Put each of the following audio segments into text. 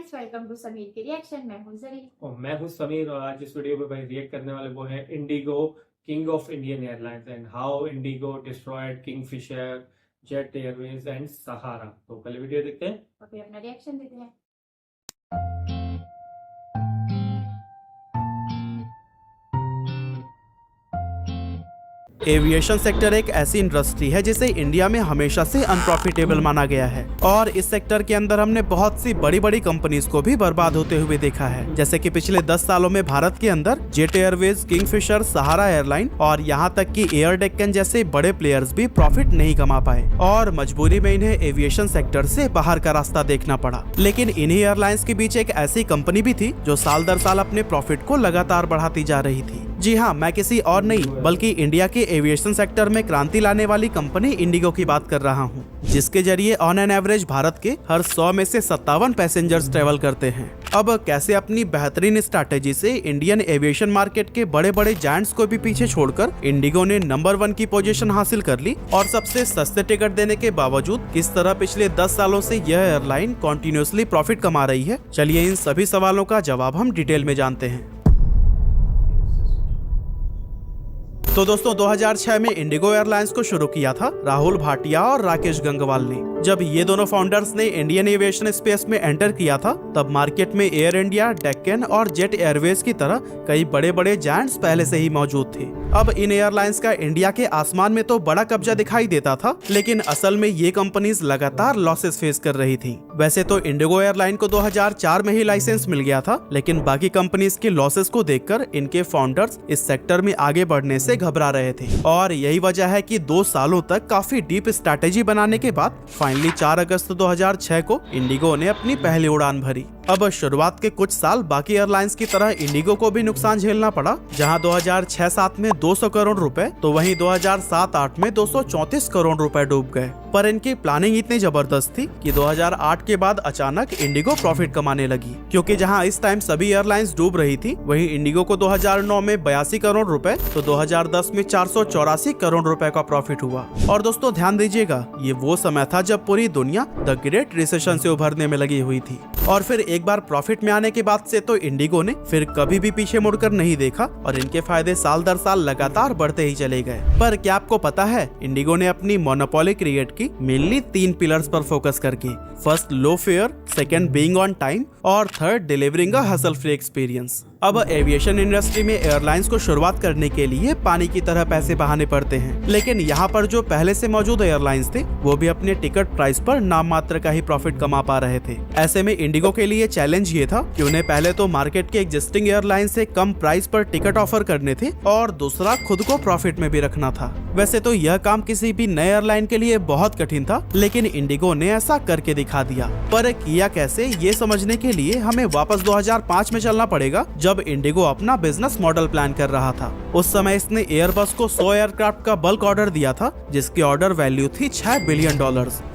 Friends, welcome to Sameer के reaction. मैं हूं जरी और मैं हूं समीर और आज इस वीडियो पे भाई रिएक्ट करने वाले वो है IndiGo, king of Indian airlines and how IndiGo destroyed Kingfisher, Jet Airways and Sahara. तो पहले वीडियो देखते हैं और फिर अपना रिएक्शन देते हैं। एविएशन सेक्टर एक ऐसी इंडस्ट्री है जिसे इंडिया में हमेशा से अनप्रॉफिटेबल माना गया है और इस सेक्टर के अंदर हमने बहुत सी बड़ी बड़ी कंपनीज को भी बर्बाद होते हुए देखा है। जैसे कि पिछले 10 सालों में भारत के अंदर जेट एयरवेज, किंगफिशर, सहारा एयरलाइन और यहाँ तक कि एयर डेक्कन जैसे बड़े प्लेयर्स भी प्रॉफिट नहीं कमा पाए और मजबूरी में इन्हें एविएशन सेक्टर से बाहर का रास्ता देखना पड़ा। लेकिन इन्हीं एयरलाइंस के बीच एक ऐसी कंपनी भी थी जो साल दर साल अपने प्रॉफिट को लगातार बढ़ाती जा रही थी। जी हाँ, मैं किसी और नहीं बल्कि इंडिया के एविएशन सेक्टर में क्रांति लाने वाली कंपनी इंडिगो की बात कर रहा हूँ, जिसके जरिए ऑन एन एवरेज भारत के हर 100 में से 57 पैसेंजर्स ट्रेवल करते हैं। अब कैसे अपनी बेहतरीन स्ट्रैटेजी से इंडियन एविएशन मार्केट के बड़े बड़े जायंट्स को भी पीछे छोड़कर इंडिगो ने नंबर 1 की पोजीशन हासिल कर ली और सबसे सस्ते टिकट देने के बावजूद किस तरह पिछले 10 सालों से यह एयरलाइन कंटिन्यूअसली प्रॉफिट कमा रही है, चलिए इन सभी सवालों का जवाब हम डिटेल में जानते हैं। तो दोस्तों 2006 में इंडिगो एयरलाइंस को शुरू किया था राहुल भाटिया और राकेश गंगवाल ने। जब ये दोनों फाउंडर्स ने इंडियन एविएशन स्पेस में एंटर किया था तब मार्केट में एयर इंडिया, डेक्कन और जेट एयरवेज की तरह कई बड़े बड़े जायंट्स पहले से ही मौजूद थे। अब इन एयरलाइंस का इंडिया के आसमान में तो बड़ा कब्जा दिखाई देता था, लेकिन असल में ये कंपनीज लगातार लॉसेस फेस कर रही थी। वैसे तो इंडिगो एयरलाइन को 2004 में ही लाइसेंस मिल गया था, लेकिन बाकी कंपनीज के लॉसेस को देखकर इनके फाउंडर्स इस सेक्टर में आगे बढ़ने से घबरा रहे थे और यही वजह है कि 2 सालों तक काफी डीप स्ट्रैटेजी बनाने के बाद फाइनली 4 अगस्त 2006 को इंडिगो ने अपनी पहली उड़ान भरी। अब शुरुआत के कुछ साल बाकी एयरलाइंस की तरह इंडिगो को भी नुकसान झेलना पड़ा, जहां 2006-07 में 200 करोड़ रुपए तो वहीं 2007-08 में 234 करोड़ रुपए डूब गए। पर इनकी प्लानिंग इतनी जबरदस्त थी कि 2008 के बाद अचानक इंडिगो प्रॉफिट कमाने लगी, क्योंकि जहां इस टाइम सभी एयरलाइंस डूब रही थी वहीं इंडिगो को 2009 में 82 करोड़ रुपए तो 2010 में 484 करोड़ रुपए का प्रॉफिट हुआ। और दोस्तों ध्यान दीजिएगा, ये वो समय था जब पूरी दुनिया द ग्रेट रिसेशन से उभरने में लगी हुई थी। और फिर एक बार प्रॉफिट में आने के बाद से तो इंडिगो ने फिर कभी भी पीछे मुड़कर नहीं देखा और इनके फायदे साल दर साल लगातार बढ़ते ही चले गए। पर क्या आपको पता है, इंडिगो ने अपनी मोनोपोली क्रिएट की मेनली 3 पिलर्स पर फोकस करके। First, low fare, second, being on time और third, delivering a hassle free experience. अब एविएशन इंडस्ट्री में एयरलाइंस को शुरुआत करने के लिए पानी की तरह पैसे बहाने पड़ते हैं, लेकिन यहाँ पर जो पहले से मौजूद एयरलाइंस थे वो भी अपने टिकट प्राइस पर नाम मात्र का ही प्रॉफिट कमा पा रहे थे। ऐसे में इंडिगो के लिए चैलेंज ये था कि उन्हें पहले तो मार्केट के एग्जिस्टिंग एयरलाइन से कम प्राइस पर टिकट ऑफर करने थे और दूसरा खुद को प्रॉफिट में भी रखना था। वैसे तो यह काम किसी भी नए एयरलाइन के लिए बहुत कठिन था, लेकिन इंडिगो ने ऐसा करके दिखा दिया। पर किया कैसे, ये समझने के लिए हमें वापस 2005 में चलना पड़ेगा, जब इंडिगो अपना बिजनेस मॉडल प्लान कर रहा था। उस समय इसने एयरबस को 100 एयरक्राफ्ट का बल्क ऑर्डर दिया था, जिसकी ऑर्डर वैल्यू थी $6 बिलियन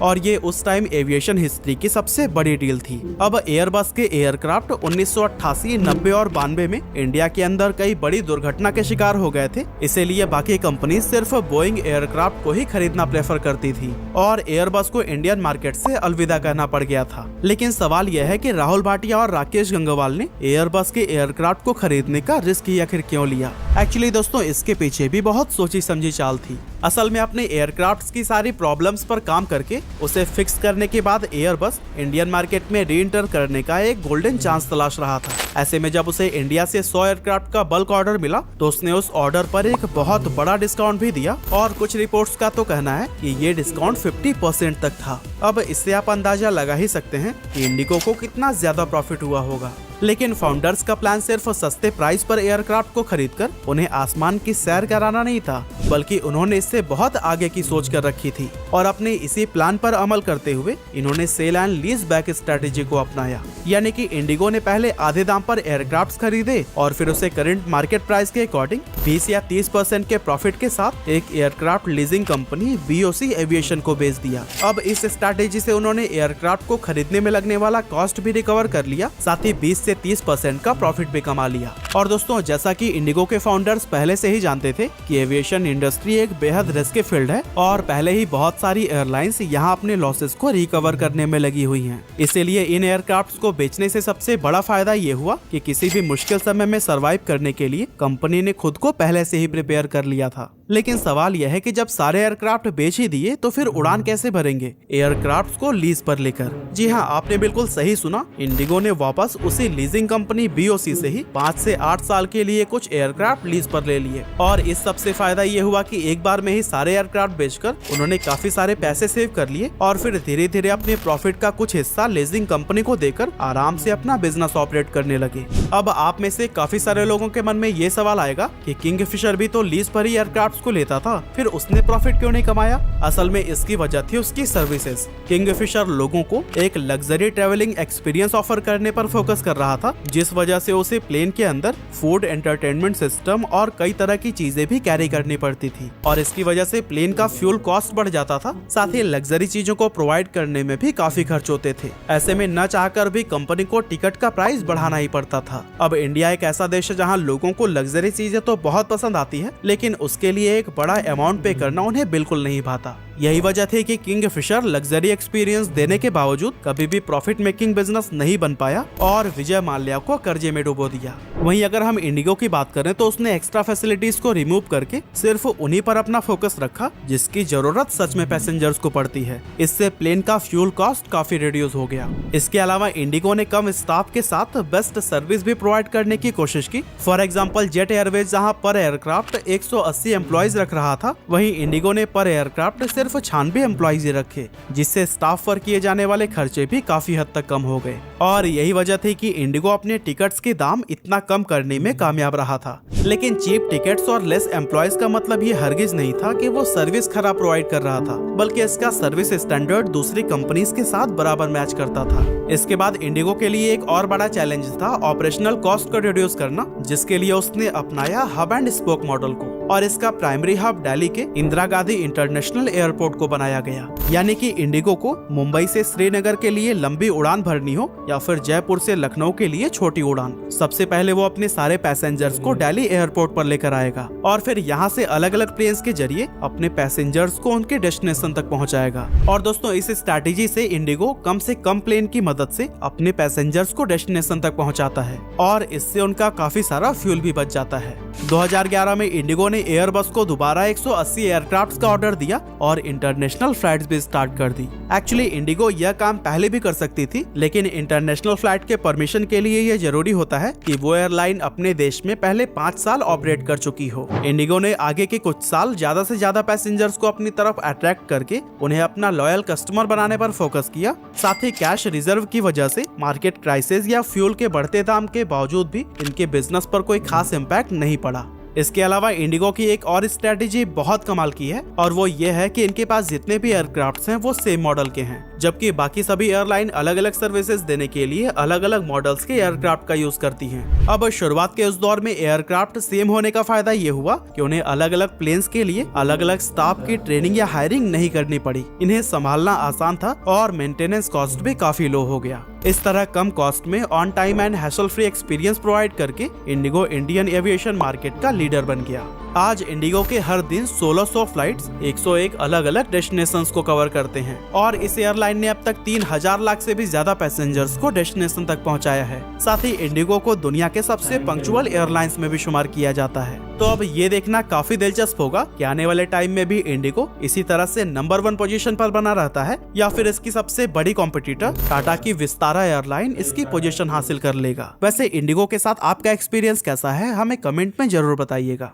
और ये उस टाइम एविएशन हिस्ट्री की सबसे बड़ी डील थी। अब एयरबस के एयरक्राफ्ट 1988, 90 और 92 में इंडिया के अंदर कई बड़ी दुर्घटना के शिकार हो गए थे, इसीलिए बाकी कंपनी सिर्फ बोइंग एयरक्राफ्ट को ही खरीदना प्रेफर करती थी और एयरबस को इंडियन मार्केट से अलविदा कहना पड़ गया था। लेकिन सवाल यह है कि राहुल भाटिया और राकेश गंगवाल ने एयरबस के एयरक्राफ्ट को खरीदने का रिस्क ही आखिर क्यों लिया? एक्चुअली दोस्तों इसके पीछे भी बहुत सोची समझी चाल थी। असल में अपने एयरक्राफ्ट्स की सारी प्रॉब्लम्स पर काम करके उसे फिक्स करने के बाद एयरबस इंडियन मार्केट में री एंटर करने का एक गोल्डन चांस तलाश रहा था। ऐसे में जब उसे इंडिया से 100 एयरक्राफ्ट का बल्क ऑर्डर मिला तो उसने उस ऑर्डर पर एक बहुत बड़ा डिस्काउंट भी दिया और कुछ रिपोर्ट्स का तो कहना है कि ये डिस्काउंट 50% तक था। अब इससे आप अंदाजा लगा ही सकते हैं कि इंडिगो को कितना ज्यादा प्रॉफिट हुआ होगा। लेकिन फाउंडर्स का प्लान सिर्फ सस्ते प्राइस पर एयरक्राफ्ट को खरीदकर उन्हें आसमान की सैर कराना नहीं था, बल्कि उन्होंने इससे बहुत आगे की सोच कर रखी थी और अपने इसी प्लान पर अमल करते हुए इन्होंने sale and lease back strategy को अपनाया। यानी कि इंडिगो ने पहले आधे दाम पर एयरक्राफ्ट खरीदे और फिर उसे करंट मार्केट प्राइस के अकॉर्डिंग 20 या 30% के प्रॉफिट के साथ एक aircraft leasing company BOC aviation को बेच दिया। अब इस स्ट्रेटेजी से उन्होंने एयरक्राफ्ट को खरीदने में लगने वाला कॉस्ट भी रिकवर कर लिया, साथ ही 20 से 30% का प्रॉफिट भी कमा लिया। और दोस्तों, जैसा कि इंडिगो के फाउंडर्स पहले से ही जानते थे कि एविएशन इंडस्ट्री एक बेहद रिस्की फील्ड है और पहले ही बहुत सारी एयरलाइंस यहाँ अपने लॉसेस को रिकवर करने में लगी हुई हैं। इसीलिए इन एयरक्राफ्ट्स को बेचने से सबसे बड़ा फायदा ये हुआ कि किसी भी मुश्किल समय में सरवाइव करने के लिए कंपनी ने खुद को पहले से ही प्रिपेयर कर लिया था। लेकिन सवाल यह है कि जब सारे एयरक्राफ्ट बेच ही दिए तो फिर उड़ान कैसे भरेंगे एयरक्राफ्ट्स को लीज पर लेकर। जी हाँ, आपने बिल्कुल सही सुना, इंडिगो ने वापस उसी लीजिंग कंपनी BOC से ही 5 से 8 साल के लिए कुछ एयरक्राफ्ट लीज पर ले लिए। और इस सबसे फायदा ये हुआ कि एक बार में ही सारे एयरक्राफ्ट बेचकर उन्होंने काफी सारे पैसे सेव कर लिए और फिर धीरे धीरे अपने प्रॉफिट का कुछ हिस्सा लीजिंग कंपनी को देकर आराम से अपना बिजनेस ऑपरेट करने लगे। अब आप में से काफी सारे लोगों के मन में ये सवाल आएगा कि किंगफिशर भी तो लीज पर ही एयरक्राफ्ट को लेता था, फिर उसने प्रॉफिट क्यों नहीं कमाया? असल में इसकी वजह थी उसकी सर्विसेज। किंगफिशर लोगों को एक लग्जरी ट्रैवलिंग एक्सपीरियंस ऑफर करने पर फोकस कर रहा था, जिस वजह से उसे प्लेन के अंदर फूड, एंटरटेनमेंट सिस्टम और कई तरह की चीजें भी कैरी करनी पड़ती थी और इसकी वजह से प्लेन का फ्यूल कॉस्ट बढ़ जाता था। साथ ही लग्जरी चीजों को प्रोवाइड करने में भी काफी खर्च होते थे। ऐसे में न चाहकर भी कंपनी को टिकट का प्राइस बढ़ाना ही पड़ता था। अब इंडिया एक ऐसा देश है जहाँ लोगों को लग्जरी चीजें तो बहुत पसंद आती है, लेकिन उसके लिए एक बड़ा अमाउंट पे करना उन्हें बिल्कुल नहीं भाता। यही वजह थी कि किंगफिशर लग्जरी एक्सपीरियंस देने के बावजूद कभी भी प्रॉफिट मेकिंग बिजनेस नहीं बन पाया और विजय माल्या को कर्जे में डुबो दिया। वहीं अगर हम इंडिगो की बात करें तो उसने एक्स्ट्रा फैसिलिटीज को रिमूव करके सिर्फ उन्हीं पर अपना फोकस रखा जिसकी जरूरत सच में पैसेंजर्स को पड़ती है। इससे प्लेन का फ्यूल कॉस्ट काफी रिड्यूस हो गया। इसके अलावा इंडिगो ने कम स्टाफ के साथ बेस्ट सर्विस भी प्रोवाइड करने की कोशिश की। फॉर एग्जाम्पल, जेट एयरवेज जहाँ पर एयरक्राफ्ट 180 एम्प्लॉयज रख रहा था, वहीं इंडिगो ने पर एयरक्राफ्ट सिर्फ 96 एम्प्लॉयज रखे, जिससे स्टाफ पर किए जाने वाले खर्चे भी काफी हद तक कम हो गए। और यही वजह थी कि इंडिगो अपने टिकट्स के दाम इतना कम करने में कामयाब रहा था। लेकिन चीप टिकट्स और लेस एम्प्लॉयज का मतलब ये हरगिज नहीं था कि वो सर्विस खराब प्रोवाइड कर रहा था, बल्कि इसका सर्विस स्टैंडर्ड दूसरी कंपनीज के साथ बराबर मैच करता था। इसके बाद इंडिगो के लिए एक और बड़ा चैलेंज था ऑपरेशनल कॉस्ट को रिड्यूस करना, जिसके लिए उसने अपनाया हब एंड स्पोक मॉडल को और इसका प्राइमरी हब दिल्ली के इंदिरा गांधी इंटरनेशनल एयरपोर्ट को बनाया गया। यानी कि इंडिगो को मुंबई से श्रीनगर के लिए लंबी उड़ान भरनी हो या फिर जयपुर से लखनऊ के लिए छोटी उड़ान, सबसे पहले वो अपने सारे पैसेंजर्स को दिल्ली एयरपोर्ट पर लेकर आएगा और फिर यहाँ से अलग अलग प्लेन्स के जरिए अपने पैसेंजर्स को उनके डेस्टिनेशन तक पहुँचाएगा। और दोस्तों, इस स्ट्रैटेजी से इंडिगो कम से कम प्लेन की मदद से अपने पैसेंजर्स को डेस्टिनेशन तक पहुँचाता है और इससे उनका काफी सारा फ्यूल भी बच जाता है। 2011 में इंडिगो ने एयरबस को दोबारा 180 एयरक्राफ्ट्स का ऑर्डर दिया और इंटरनेशनल फ्लाइट्स भी स्टार्ट कर दी। एक्चुअली इंडिगो यह काम पहले भी कर सकती थी, लेकिन इंटरनेशनल फ्लाइट के परमिशन के लिए यह जरूरी होता है कि वो एयरलाइन अपने देश में पहले 5 साल ऑपरेट कर चुकी हो। इंडिगो ने आगे के कुछ साल ज्यादा से ज्यादा पैसेंजर्स को अपनी तरफ अट्रैक्ट करके उन्हें अपना लॉयल कस्टमर बनाने पर फोकस किया। साथ ही कैश रिजर्व की वजह से मार्केट क्राइसिस या फ्यूल के बढ़ते दाम के बावजूद भी इनके बिजनेस पर कोई खास इम्पैक्ट नहीं पड़ा। इसके अलावा इंडिगो की एक और स्ट्रेटेजी बहुत कमाल की है और वो ये है कि इनके पास जितने भी एयरक्राफ्ट्स हैं वो सेम मॉडल के हैं, जबकि बाकी सभी एयरलाइन अलग अलग सर्विसेज देने के लिए अलग अलग मॉडल्स के एयरक्राफ्ट का यूज करती हैं। अब शुरुआत के उस दौर में एयरक्राफ्ट सेम होने का फायदा ये हुआ कि उन्हें अलग अलग प्लेन्स के लिए अलग अलग स्टाफ की ट्रेनिंग या हायरिंग नहीं करनी पड़ी। इन्हें संभालना आसान था और मेंटेनेंस कॉस्ट भी काफी लो हो गया। इस तरह कम कॉस्ट में on time and hassle free experience provide करके इंडिगो इंडियन एविएशन मार्केट का लीडर बन गया। आज इंडिगो के हर दिन 1600 फ्लाइट्स 101 अलग अलग डेस्टिनेशंस को कवर करते हैं और इस एयरलाइन ने अब तक 3000 लाख से भी ज्यादा पैसेंजर्स को डेस्टिनेशन तक पहुंचाया है। साथ ही इंडिगो को दुनिया के सबसे पंक्चुअल एयरलाइंस में भी शुमार किया जाता है। तो अब ये देखना काफी दिलचस्प होगा कि आने वाले टाइम में भी इंडिगो इसी तरह से नंबर 1 पोजीशन पर बना रहता है या फिर इसकी सबसे बड़ी कॉम्पिटिटर टाटा की विस्तारा एयरलाइन इसकी पोजीशन हासिल कर लेगा। वैसे इंडिगो के साथ आपका एक्सपीरियंस कैसा है, हमें कमेंट में जरूर बताइएगा।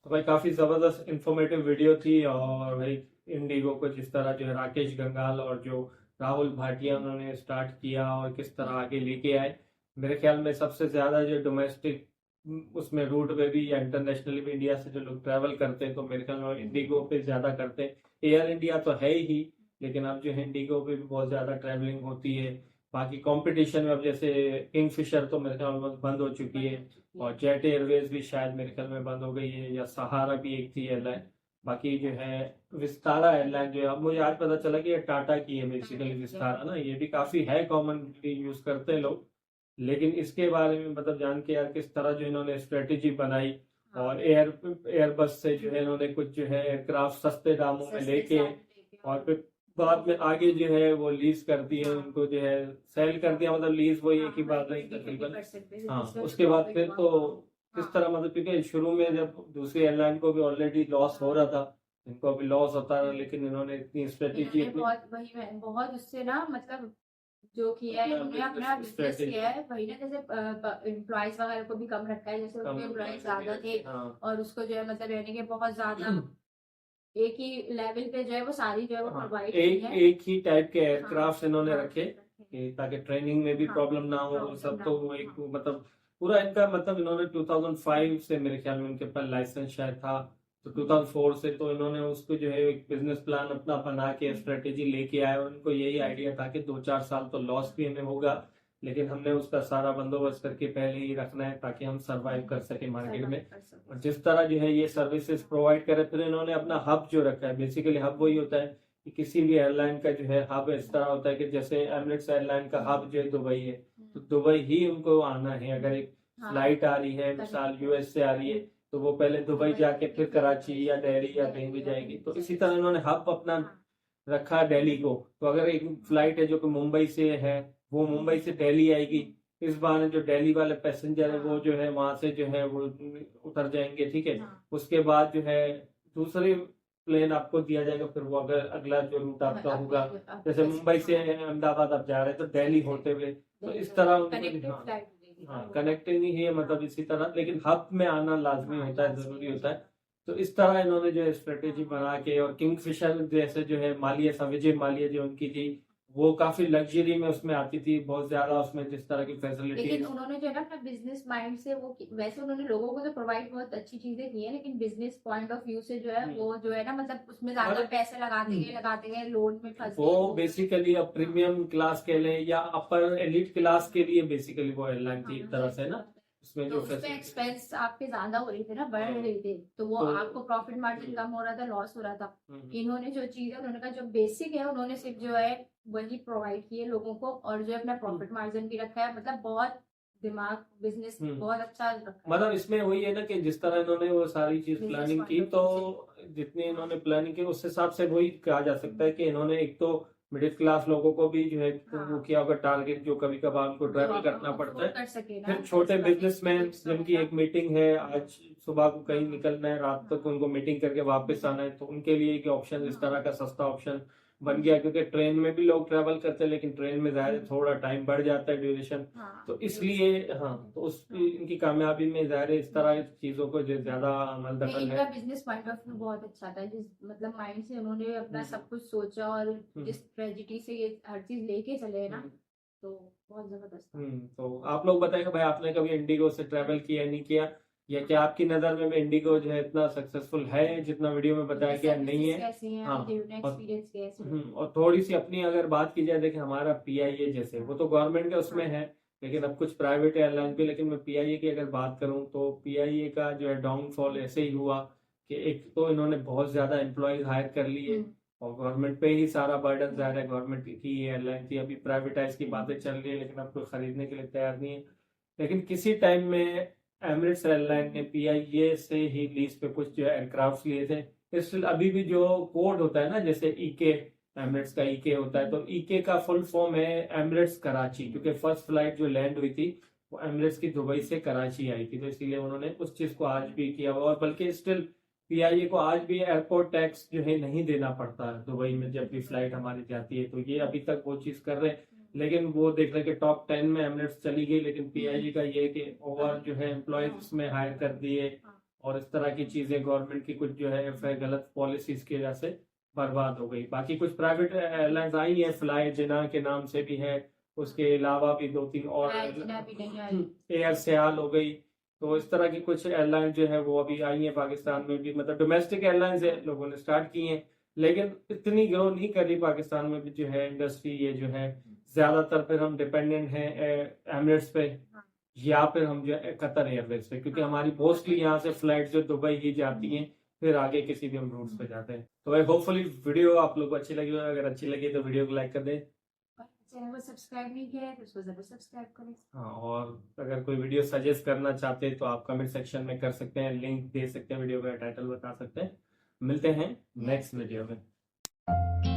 तो भाई काफी जबरदस्त इंफॉर्मेटिव वीडियो थी और भाई इंडिगो को जिस तरह जो है राकेश गंगाल और जो राहुल भाटिया उन्होंने स्टार्ट किया और किस तरह आगे लेके आए, मेरे ख्याल में सबसे ज्यादा जो डोमेस्टिक उसमें रूट पे भी या इंटरनेशनली भी इंडिया से जो लोग ट्रैवल करते हैं तो मेरे ख्याल में इंडिगो पे ज्यादा करते हैं। एयर इंडिया तो है ही, लेकिन अब जो है इंडिगो पे भी बहुत ज्यादा ट्रैवलिंग होती है। बाकी कंपटीशन में अब जैसे किंगफिशर तो मेरे ख्याल में बंद हो चुकी है और जेट एयरवेज भी शायद मेरे ख्याल में बंद हो गई है, या सहारा भी एक थी एयरलाइन। बाकी जो है विस्तारा एयरलाइन जो है, अब मुझे आज पता चला कि ये टाटा की है बेसिकली विस्तारा ना, ये भी काफी है कॉमन यूज करते हैं लोग। लेकिन इसके बारे में मतलब जान के यार किस तरह जो इन्होंने स्ट्रेटेजी बनाई हाँ, और एयरबस से जो है इन्होंने कुछ जो है एयरक्राफ्ट सस्ते दामों में सस्ते लेके सामान लेके और फिर बाद में आगे जो है वो लीज कर दिए, हाँ। उनको जो है सेल कर दिया, मतलब लीज वो एक ही बात नहीं तकरीबन। हाँ, उसके बाद फिर तो किस तरह मतलब क्योंकि शुरू में जब दूसरी एयरलाइन को भी ऑलरेडी लॉस हो रहा था, इनको अभी लॉस होता रहा, लेकिन इन्होंने इतनी स्ट्रेटेजी इन्होंने बहुत वही में बहुत उससे ना मतलब जो किया है इन्होंने अपना बिजनेस किया है वही ना, जैसे एम्प्लॉयज वगैरह को भी कम रखा है, जैसे उनके एम्प्लॉयज ज्यादा थे और उसको जो है मतलब यानी कि बहुत ज्यादा एक ही लेवल पे जो है वो सारी जो है वो प्रोवाइड की है। एक ही टाइप के एयरक्राफ्ट इन्होंने हाँ, रखे कि ताकि ट्रेनिंग में भी हाँ, प्रॉब्लम ना हो, प्रॉब्लम सब ना तो हो, एक हाँ। मतलब पूरा इनका मतलब इन्होंने 2005 से मेरे ख्याल में उनके पास लाइसेंस शायद था, तो 2004 से तो इन्होंने उसको जो है एक बिजनेस प्लान अपना बना के स्ट्रेटेजी लेके आए और उनको यही आइडिया था कि 2-4 साल तो लॉस भी हमें होगा, लेकिन हमने उसका सारा बंदोबस्त करके पहले ही रखना है ताकि हम सरवाइव कर सके मार्केट में। और जिस तरह जो है ये सर्विसेज प्रोवाइड करे, फिर इन्होंने अपना हब जो रखा है, बेसिकली हब वही होता है कि किसी भी एयरलाइन का जो है हब इस तरह होता है कि जैसे एमिरेट्स एयरलाइन का हब जो है दुबई है, तो दुबई ही उनको आना है। अगर एक फ्लाइट आ रही है मिसाल यूएस से आ रही है तो वो पहले दुबई जाके फिर कराची या दिल्ली या कहीं भी जाएगी, तो इसी तरह इन्होंने हब अपना रखा दिल्ली को। तो अगर एक फ्लाइट है जो कि मुंबई से है, वो मुंबई से दिल्ली आएगी, इस बार जो दिल्ली वाले पैसेंजर है वो जो है वहां से जो है वो उतर जाएंगे, ठीक है। उसके बाद जो है दूसरे प्लेन आपको दिया जाएगा, फिर वो अगर अगला जो रूट आपका होगा, जैसे मुंबई से अहमदाबाद आप जा रहे हैं तो दिल्ली होते हुए, तो इस तरह हाँ कनेक्टिंग ही है मतलब इसी तरह, लेकिन हब में आना लाजमी होता है, जरूरी होता है। तो इस तरह इन्होंने जो है स्ट्रेटेजी बना के, और किंगफिशर जैसे जो है मालिया विजय मालिया जो उनकी थी वो काफी लग्जरी में उसमें आती थी, बहुत ज्यादा उसमें जिस तरह की फैसिलिटी। लेकिन उन्होंने जो है ना अपना बिजनेस माइंड से वो वैसे उन्होंने लोगों को तो प्रोवाइड बहुत अच्छी चीजें की है, लेकिन बिजनेस पॉइंट ऑफ व्यू से जो है वो जो है ना मतलब उसमें ज्यादा पैसे लगाते गए लोन में फंस वो गए। बेसिकली अब प्रीमियम क्लास के लिए या अपर एलिट क्लास के लिए बेसिकली वो एयरलाइन थी एक तरह से ना, उसमें तो जो उसमें एक्सपेंस आपके ज्यादा हो रहे थे ना, बढ़ रहे थे, तो वो आपको प्रॉफिट मार्जिन कम हो रहा था, लॉस हो रहा था। इन्होंने जो चीज है उन्होंने कहा जो बेसिक है उन्होंने सिर्फ जो है वही प्रोवाइड किए लोगों को, और जो अपना प्रॉफिट मार्जिन भी रखा है, मतलब बहुत दिमाग बिजनेस बहुत अच्छा रखा है। मतलब इसमें वही है ना कि जिस तरह इन्होंने वो सारी चीज प्लानिंग की, तो जितनी इन्होंने प्लानिंग की उस हिसाब से वही कहा जा सकता है कि इन्होंने एक तो मिडिल क्लास लोगों को भी जो है वो किया होगा टारगेट, जो कभी कभार उनको ट्रैवल करना पड़ता है, फिर छोटे बिजनेसमैन जिनकी एक मीटिंग है आज सुबह को कहीं निकलना है, रात तक उनको मीटिंग करके वापस आना है, तो उनके लिए एक ऑप्शन इस तरह का सस्ता ऑप्शन बन गया, क्योंकि ट्रेन में भी लोग ट्रेवल करते हैं लेकिन ट्रेन में जाहिर थोड़ा टाइम बढ़ जाता है ड्यूरेशन, तो इसलिए हाँ तो उस इनकी कामयाबी में जाहिर इस तरह चीजों को जो ज्यादा अमल दखल है। इनका बिजनेस पॉइंट ऑफ व्यू बहुत अच्छा था, जिस मतलब माइंड से उन्होंने अपना सब कुछ सोचा और जिस ट्रेजेडी से ये हर चीज लेके चले ना, तो बहुत जबरदस्त था। तो आप लोग बताएंगे भाई आपने कभी इंडिगो से ट्रेवल किया नहीं किया, या क्या आपकी नजर में इंडिगो जो है इतना सक्सेसफुल है जितना वीडियो में बताया गया नहीं है। हाँ और थोड़ी सी अपनी अगर बात की जाए, देखिए हमारा पीआईए जैसे वो तो गवर्नमेंट के उसमें है, लेकिन अब कुछ प्राइवेट एयरलाइन भी, लेकिन मैं पीआईए की अगर बात करूं तो पीआईए का जो है डाउनफॉल ऐसे ही हुआ कि एक तो इन्होंने बहुत ज्यादा एम्प्लॉयज हायर कर लिए और गवर्नमेंट पे ही सारा बर्डन जा रहा है, गवर्नमेंट की एयरलाइन थी, अभी प्राइवेटाइज की बातें चल रही है लेकिन अब कोई खरीदने के लिए तैयार नहीं है। लेकिन किसी टाइम में एमिरेट्स एयरलाइन ने पीआईए से ही लीज पे कुछ जो है एयरक्राफ्ट लिए थे। स्टिल अभी भी जो कोड होता है ना, जैसे ईके एमिरेट्स का ईके होता है, तो ईके का फुल फॉर्म है एमिरेट्स कराची, क्योंकि फर्स्ट फ्लाइट जो लैंड हुई थी वो एमिरेट्स की दुबई से कराची आई थी, तो इसलिए उन्होंने उस चीज को आज भी किया हुआ, और बल्कि स्टिल पीआईए को आज भी एयरपोर्ट टैक्स जो है नहीं देना पड़ता है दुबई में जब भी फ्लाइट हमारी जाती है, तो ये अभी तक वो चीज कर रहे हैं। लेकिन वो देख रहे कि टॉप 10 में एमिरेट्स चली गई, लेकिन पीआईए का ये कि ओवर जो है एम्प्लॉयज उसमें हायर कर दिए और इस तरह की चीजें गवर्नमेंट की कुछ जो है गलत पॉलिसीज की वजह से बर्बाद हो गई। बाकी कुछ प्राइवेट एयरलाइंस आई है, फ्लाई जिना के नाम से भी है, उसके अलावा भी 2-3 और एयर सयाल हो गई, तो इस तरह की कुछ एयरलाइन जो है वो अभी आई है पाकिस्तान में भी, मतलब डोमेस्टिक एयरलाइंस है, लोगों ने स्टार्ट की हैं, लेकिन इतनी ग्रो नहीं कर रही पाकिस्तान में भी जो है इंडस्ट्री, ये जो है ज्यादातर फिर हम डिपेंडेंट हैं एमिरेट्स पे या फिर हम जो है कतर एयरवेज पे, क्योंकि हमारी मोस्टली यहाँ से फ्लाइट जो दुबई ही जाती हैं, फिर आगे किसी भी हम रूट्स पे जाते हैं। तो भाई होपफुली वीडियो आप लोग को अच्छी लगी हो, अगर अच्छी लगी तो वीडियो को लाइक कर दें, चैनल को सब्सक्राइब नहीं किया है तो उसको जरूर सब्सक्राइब करें। हाँ, और अगर कोई वीडियो सजेस्ट करना चाहते हैं तो आप कमेंट सेक्शन में कर सकते हैं, लिंक दे सकते हैं, वीडियो का टाइटल बता सकते हैं। मिलते हैं नेक्स्ट वीडियो में।